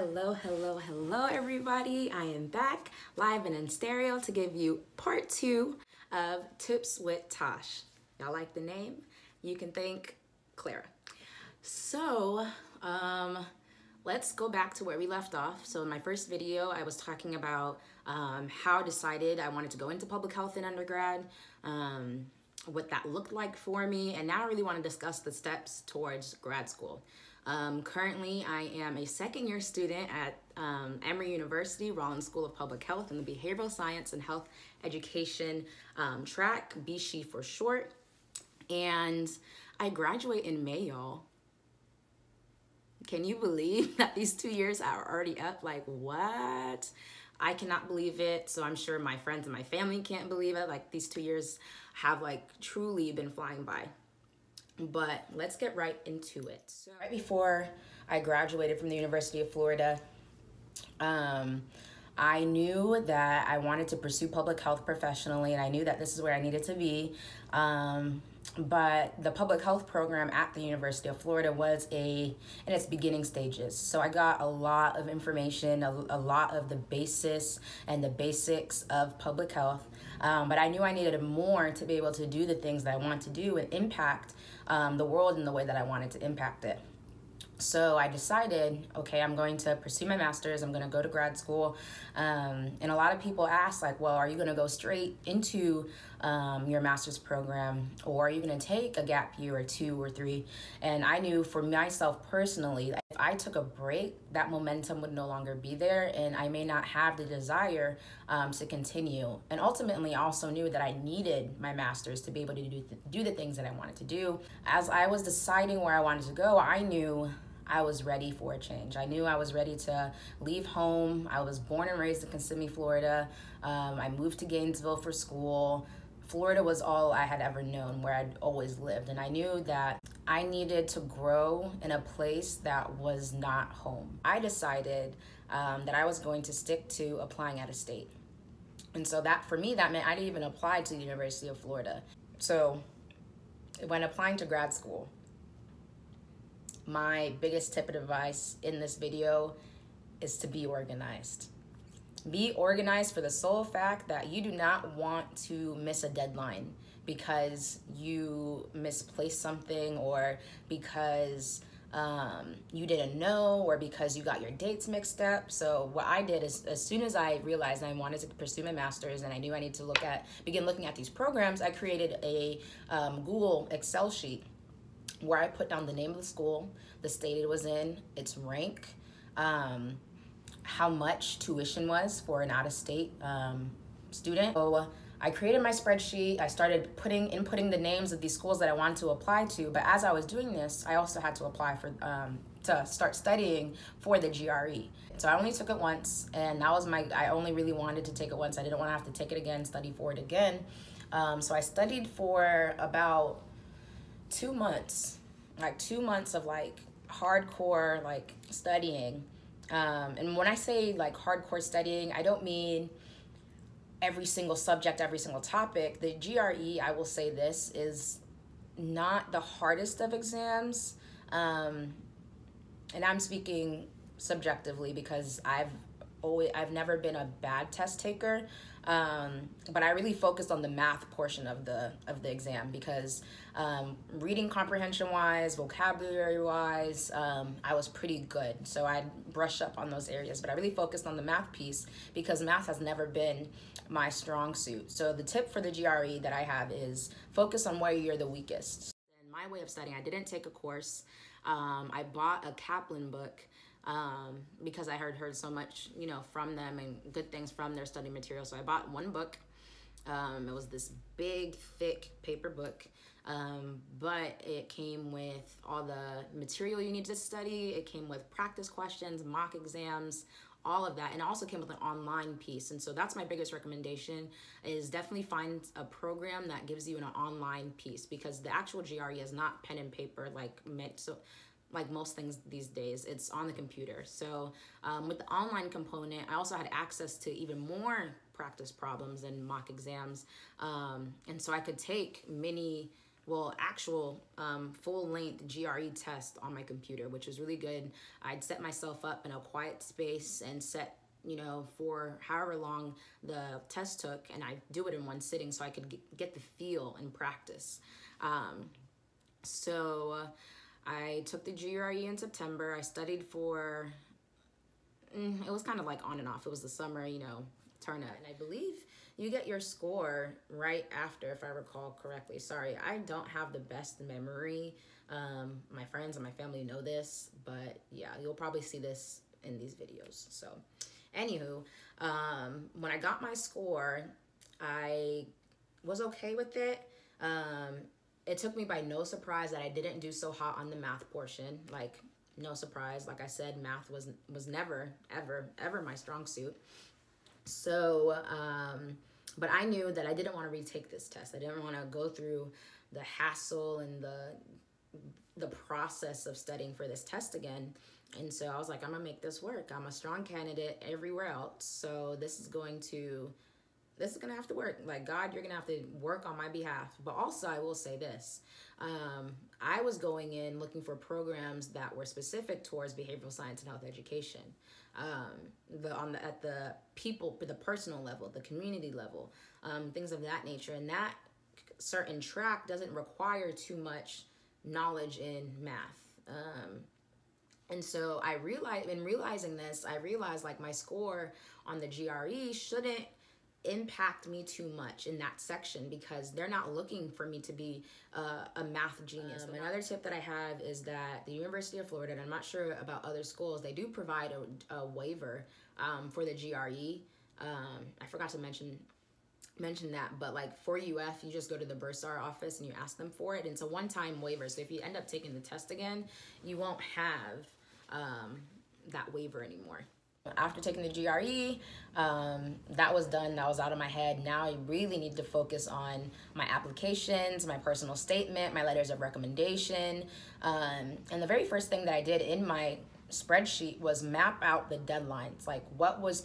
Hello, hello, hello, everybody. I am back live and in stereo to give you part 2 of Tips with Tosh. Y'all like the name? You can thank Clara. So, let's go back to where we left off. So in my first video, I was talking about how I decided I wanted to go into public health in undergrad, what that looked like for me, and now I really want to discuss the steps towards grad school. Currently, I am a second-year student at Emory University, Rollins School of Public Health in the Behavioral Science and Health Education track, BSHE for short, and I graduate in May, y'all. Can you believe that these 2 years are already up? Like, what? I cannot believe it. So I'm sure my friends and my family can't believe it. Like, these 2 years have like truly been flying by. But let's get right into it. So right before I graduated from the University of Florida, I knew that I wanted to pursue public health professionally, and I knew that this is where I needed to be. But the public health program at the University of Florida was in its beginning stages. So I got a lot of information, a lot of the basis and the basics of public health. But I knew I needed more to be able to do the things that I want to do and impact the world in the way that I wanted to impact it. So I decided, okay, I'm going to pursue my master's. I'm going to go to grad school. And a lot of people ask, like, well, are you going to go straight into your master's program, or are you going to take a gap year or 2 or 3? And I knew for myself personally, if I took a break, that momentum would no longer be there, and I may not have the desire to continue. And ultimately, I also knew that I needed my master's to be able to do the things that I wanted to do. As I was deciding where I wanted to go, I knew I was ready for a change. I knew I was ready to leave home. I was born and raised in Kissimmee, Florida. I moved to Gainesville for school. Florida was all I had ever known, where I'd always lived. And I knew that I needed to grow in a place that was not home. I decided that I was going to stick to applying out of state. And so that, for me, that meant I didn't even apply to the University of Florida. So when applying to grad school, my biggest tip of advice in this video is to be organized. Be organized for the sole fact that you do not want to miss a deadline because you misplaced something, or because you didn't know, or because you got your dates mixed up. So what I did is, as soon as I realized I wanted to pursue my master's and I knew I needed to begin looking at these programs, I created a Google Excel sheet where I put down the name of the school, the state it was in, its rank, how much tuition was for an out-of-state student. So I created my spreadsheet. I started inputting the names of these schools that I wanted to apply to. But as I was doing this, I also had to apply for to start studying for the GRE. So I only took it once, and that was I only really wanted to take it once. I didn't want to have to take it again, study for it again. So I studied for about 2 months, like 2 months of like hardcore like studying. And when I say like hardcore studying, I don't mean every single subject, every single topic. The GRE, I will say this, is not the hardest of exams. And I'm speaking subjectively because I've never been a bad test taker. But I really focused on the math portion of the exam because reading comprehension wise, vocabulary wise, I was pretty good. So I'd brush up on those areas, but I really focused on the math piece because math has never been my strong suit. So the tip for the GRE that I have is focus on where you're the weakest. And my way of studying, I didn't take a course. I bought a Kaplan book because I heard so much, from them and good things from their study material. So I bought one book. It was this big, thick paper book, but it came with all the material you need to study. It came with practice questions, mock exams, all of that. And it also came with an online piece. And so that's my biggest recommendation, is definitely find a program that gives you an online piece, because the actual GRE is not pen and paper like most things these days. It's on the computer. So with the online component, I also had access to even more practice problems and mock exams. And so I could take mini well, actual full-length GRE test on my computer, which was really good. I'd set myself up in a quiet space and set, you know, for however long the test took, and I do it in one sitting so I could get the feel and practice. So I took the GRE in September. I studied for, it was kind of like on and off. It was the summer, you know, turn up. And I believe you get your score right after, if I recall correctly. Sorry, I don't have the best memory. My friends and my family know this, but yeah, you'll probably see this in these videos. So anywho, when I got my score, I was okay with it. It took me by no surprise that I didn't do so hot on the math portion. Like, no surprise. Like I said, math was never, ever my strong suit. So, but I knew that I didn't want to retake this test. I didn't want to go through the hassle and the process of studying for this test again. And so I was like, I'm gonna make this work. I'm a strong candidate everywhere else. So this is gonna have to work. Like, God, you're gonna have to work on my behalf. But also, I will say this. I was going in looking for programs that were specific towards behavioral science and health education. At the personal level, the community level, things of that nature. And that certain track doesn't require too much knowledge in math. And so in realizing this, I realized like my score on the GRE shouldn't impact me too much in that section because they're not looking for me to be a math genius. Another tip that I have is that the University of Florida, and I'm not sure about other schools, they do provide a waiver for the GRE. I forgot to mention that, but like for UF, you just go to the Bursar office and you ask them for it. And it's a one-time waiver. So if you end up taking the test again, you won't have that waiver anymore. After taking the GRE, that was done. That was out of my head. Now I really need to focus on my applications, my personal statement, my letters of recommendation. And the very first thing that I did in my spreadsheet was map out the deadlines, like what was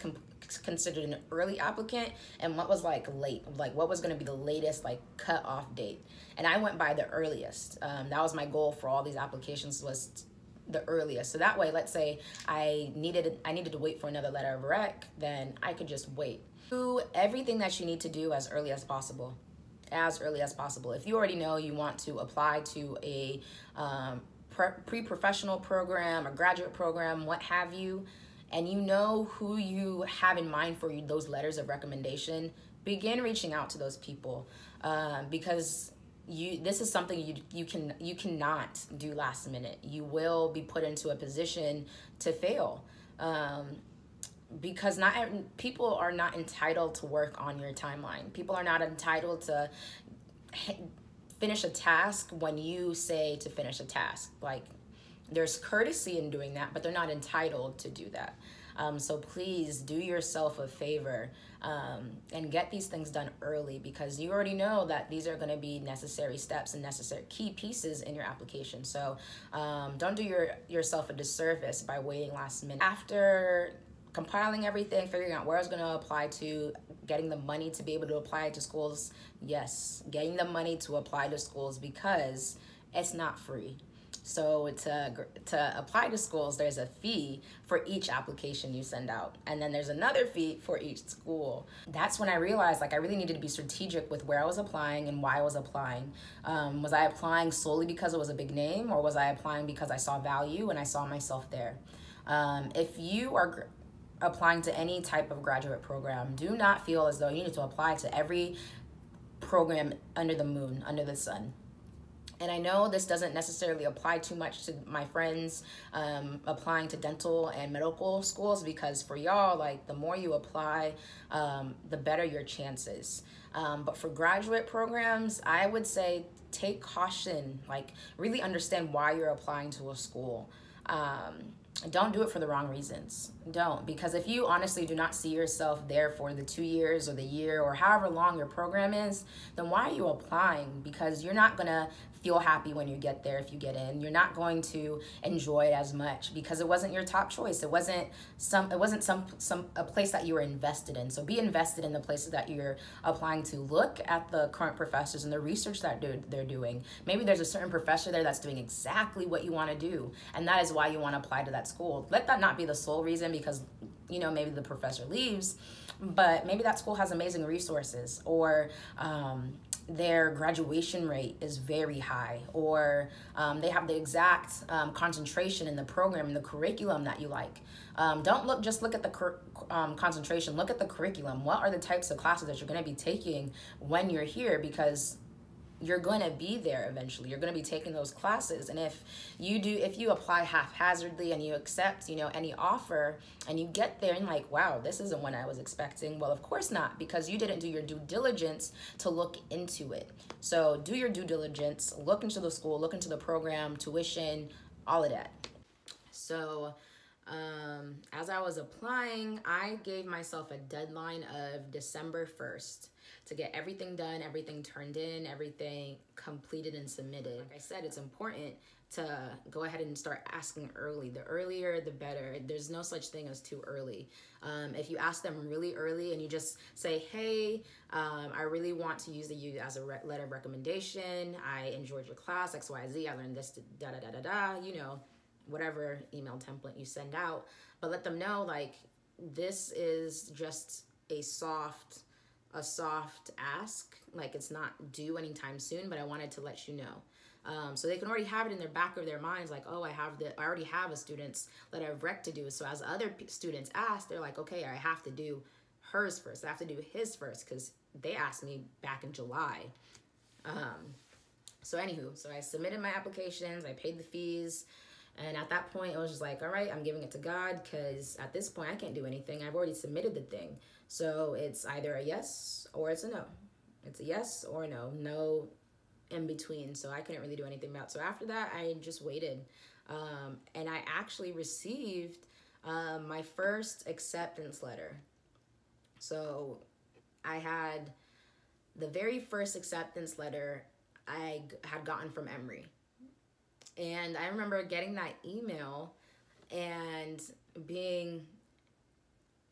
considered an early applicant and what was like late, like what was going to be the latest like cut off date. And I went by the earliest. That was my goal for all these applications, was the earliest. So that way, let's say I needed to wait for another letter of rec, then I could just wait. Do everything that you need to do as early as possible. If you already know you want to apply to a pre-professional program, a graduate program, what have you, and you know who you have in mind for those letters of recommendation, begin reaching out to those people, because this is something you cannot do last minute. You will be put into a position to fail, because people are not entitled to work on your timeline. People are not entitled to finish a task when you say to finish a task. Like, there's courtesy in doing that, but they're not entitled to do that. So please do yourself a favor and get these things done early, because you already know that these are going to be necessary steps and necessary key pieces in your application. So don't do yourself a disservice by waiting last minute. After compiling everything, figuring out where I was going to apply to, getting the money to be able to apply to schools. Yes, getting the money to apply to schools, because it's not free. So to apply to schools, there's a fee for each application you send out. And then there's another fee for each school. That's when I realized, like, I really needed to be strategic with where I was applying and why I was applying. Was I applying solely because it was a big name, or was I applying because I saw value and I saw myself there? If you are applying to any type of graduate program, do not feel as though you need to apply to every program under the moon, under the sun. And I know this doesn't necessarily apply too much to my friends applying to dental and medical schools, because for y'all, like, the more you apply, the better your chances. But for graduate programs, I would say take caution, like really understand why you're applying to a school. don't do it for the wrong reasons. Don't. Because if you honestly do not see yourself there for the 2 years or the year or however long your program is, then why are you applying? Because you're not going to feel happy when you get there if you get in. You're not going to enjoy it as much because it wasn't your top choice. It wasn't a place that you were invested in. So be invested in the places that you're applying to. Look at the current professors and the research that they're doing. Maybe there's a certain professor there that's doing exactly what you want to do, and that is why you want to apply to that school. Let that not be the sole reason, because maybe the professor leaves, but maybe that school has amazing resources, or their graduation rate is very high, or they have the exact concentration in the program and the curriculum that you like. Don't just look at the concentration, look at the curriculum. What are the types of classes that you're going to be taking when you're here? Because you're going to be there eventually. You're going to be taking those classes. And if you apply haphazardly and you accept, any offer, and you get there and like, wow, this isn't what I was expecting. Well, of course not, because you didn't do your due diligence to look into it. So do your due diligence, look into the school, look into the program, tuition, all of that. So as I was applying, I gave myself a deadline of December 1st to get everything done, everything turned in, everything completed and submitted. Like I said, it's important to go ahead and start asking early. The earlier, the better. There's no such thing as too early. If you ask them really early and you just say, hey, I really want to use you as a letter of recommendation. I enjoyed your class, XYZ. I learned this, whatever email template you send out, but let them know, like, this is just a soft ask. Like, it's not due anytime soon, but I wanted to let you know. So they can already have it in their back of their minds, like, oh, I already have a student's letter of rec to do. So as other students ask, they're like, okay, I have to do hers first. I have to do his first, because they asked me back in July. So I submitted my applications, I paid the fees. And at that point, it was just like, all right, I'm giving it to God, because at this point, I can't do anything. I've already submitted the thing. So it's either a yes or it's a no. It's a yes or a no. No in between. So I couldn't really do anything about it. So after that, I just waited. And I actually received my first acceptance letter. So I had the very first acceptance letter I had gotten from Emory. And I remember getting that email and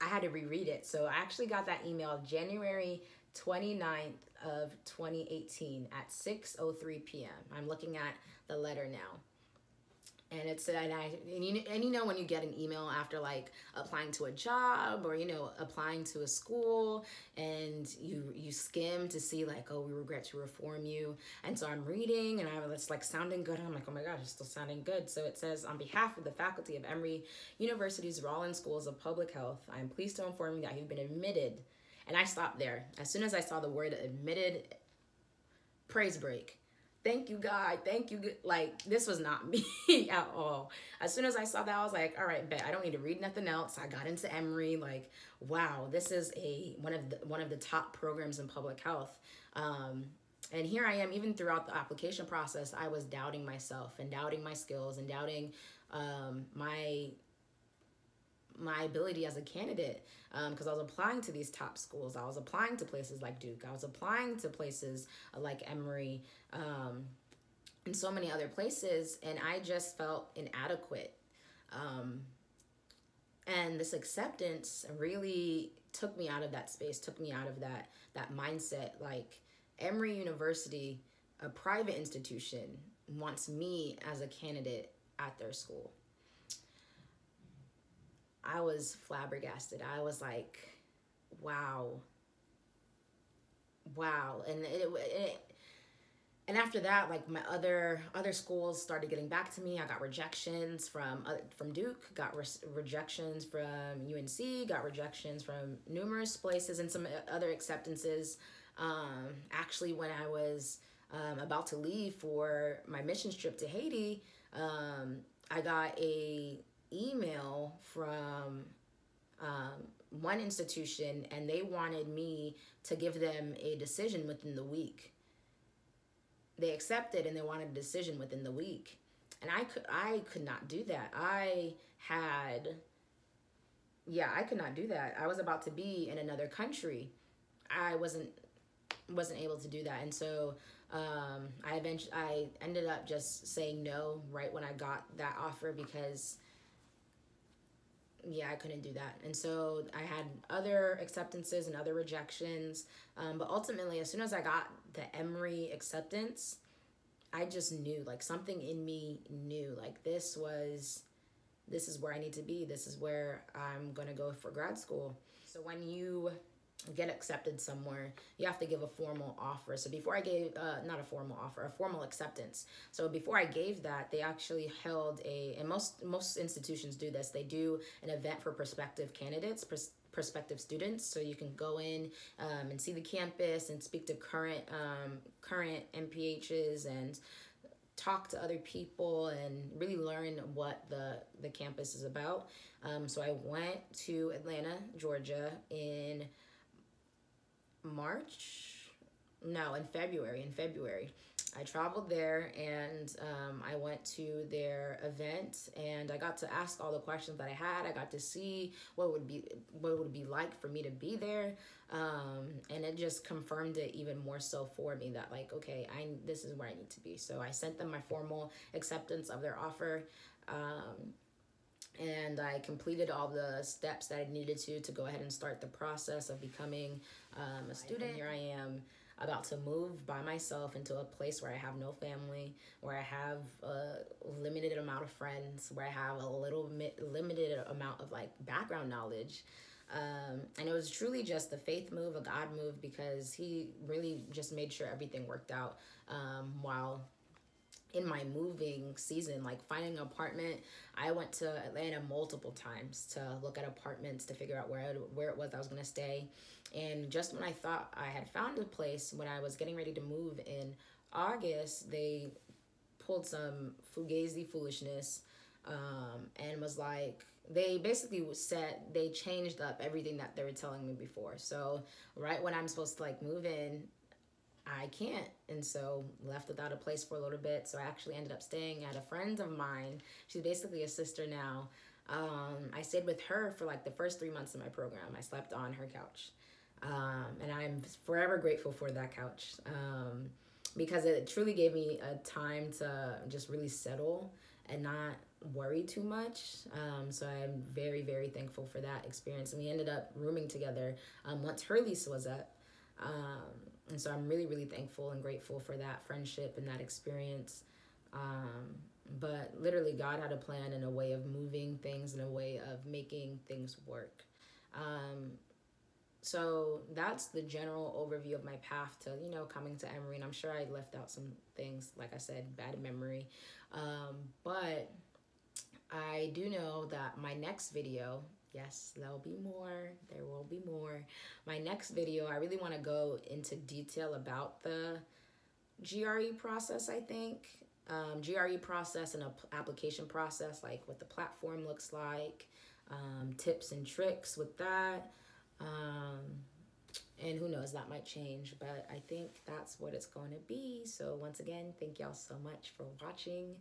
I had to reread it. So I actually got that email January 29th of 2018 at 6:03 p.m. I'm looking at the letter now. And it said, and when you get an email after like applying to a job or, applying to a school, and you skim to see like, oh, we regret to inform you. And so I'm reading and it's like sounding good. I'm like, oh my gosh, it's still sounding good. So it says, on behalf of the faculty of Emory University's Rollins Schools of Public Health, I am pleased to inform you that you've been admitted. And I stopped there. As soon as I saw the word admitted, praise break. Thank you, God. Thank you. Like, this was not me at all. As soon as I saw that, I was like, all right, bet. I don't need to read nothing else. I got into Emory. Like, wow, this is one of the top programs in public health. And here I am, even throughout the application process, I was doubting myself and doubting my skills and doubting my ability as a candidate, because I was applying to these top schools. I was applying to places like Duke. I was applying to places like Emory, and so many other places, and I just felt inadequate. And this acceptance really took me out of that space, took me out of that mindset. Like, Emory University, a private institution, wants me as a candidate at their school. I was flabbergasted. I was like, wow. And after that, like, my other schools started getting back to me. I got rejections from Duke, got rejections from UNC, got rejections from numerous places, and some other acceptances. Actually, when I was about to leave for my missions trip to Haiti, I got a email from one institution, and they wanted me to give them a decision within the week. They accepted, and they wanted a decision within the week. And I could not do that. I could not do that. I was about to be in another country. I wasn't able to do that. And so I ended up just saying no right when I got that offer, because I couldn't do that. And so I had other acceptances and other rejections. But ultimately, as soon as I got the Emory acceptance, I just knew, like, something in me knew, like, this is where I need to be. This is where I'm going to go for grad school. So when you get accepted somewhere, you have to give a formal offer. So before I gave, not a formal offer, a formal acceptance. So before I gave that, they actually held and most institutions do this. They do an event for prospective candidates, prospective students. So you can go in and see the campus and speak to current MPHs and talk to other people and really learn what the campus is about. So I went to Atlanta, Georgia in February. I traveled there, and I went to their event, and I got to ask all the questions that I had. I got to see what it would be like for me to be there, and it just confirmed it even more so for me that, like, okay, this is where I need to be. So I sent them my formal acceptance of their offer, and I completed all the steps that I needed to go ahead and start the process of becoming a student. And here I am, about to move by myself into a place where I have no family, where I have a limited amount of friends, where I have a limited amount of, like, background knowledge. And it was truly just a faith move, a God move, because he really just made sure everything worked out while in my moving season, like finding an apartment. I went to Atlanta multiple times to look at apartments to figure out where it was I was gonna stay. And just when I thought I had found a place, when I was getting ready to move in August, they pulled some fugazi foolishness, and was like, they basically said they changed up everything that they were telling me before. So right when I'm supposed to, like, move in, I can't. And so left without a place for a little bit. So I actually ended up staying at a friend of mine. She's basically a sister now. I stayed with her for, like, the first 3 months of my program. I slept on her couch. And I'm forever grateful for that couch, because it truly gave me a time to just really settle and not worry too much. So I'm very, very thankful for that experience. And we ended up rooming together once her lease was up. And so I'm really, really thankful and grateful for that friendship and that experience. But literally, God had a plan and a way of moving things and a way of making things work. So that's the general overview of my path to, coming to Emory. And I'm sure I left out some things, like I said, bad memory. But I do know that my next video, yes, there'll be more. There will be more. My next video, I really want to go into detail about the GRE process, I think. GRE process and application process, like what the platform looks like, tips and tricks with that. And who knows, that might change, but I think that's what it's going to be. So once again, thank y'all so much for watching.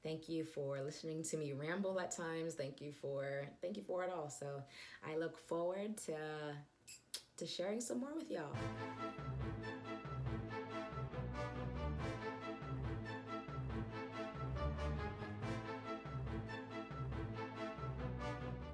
Thank you for listening to me ramble at times. Thank you for it all. So I look forward to sharing some more with y'all.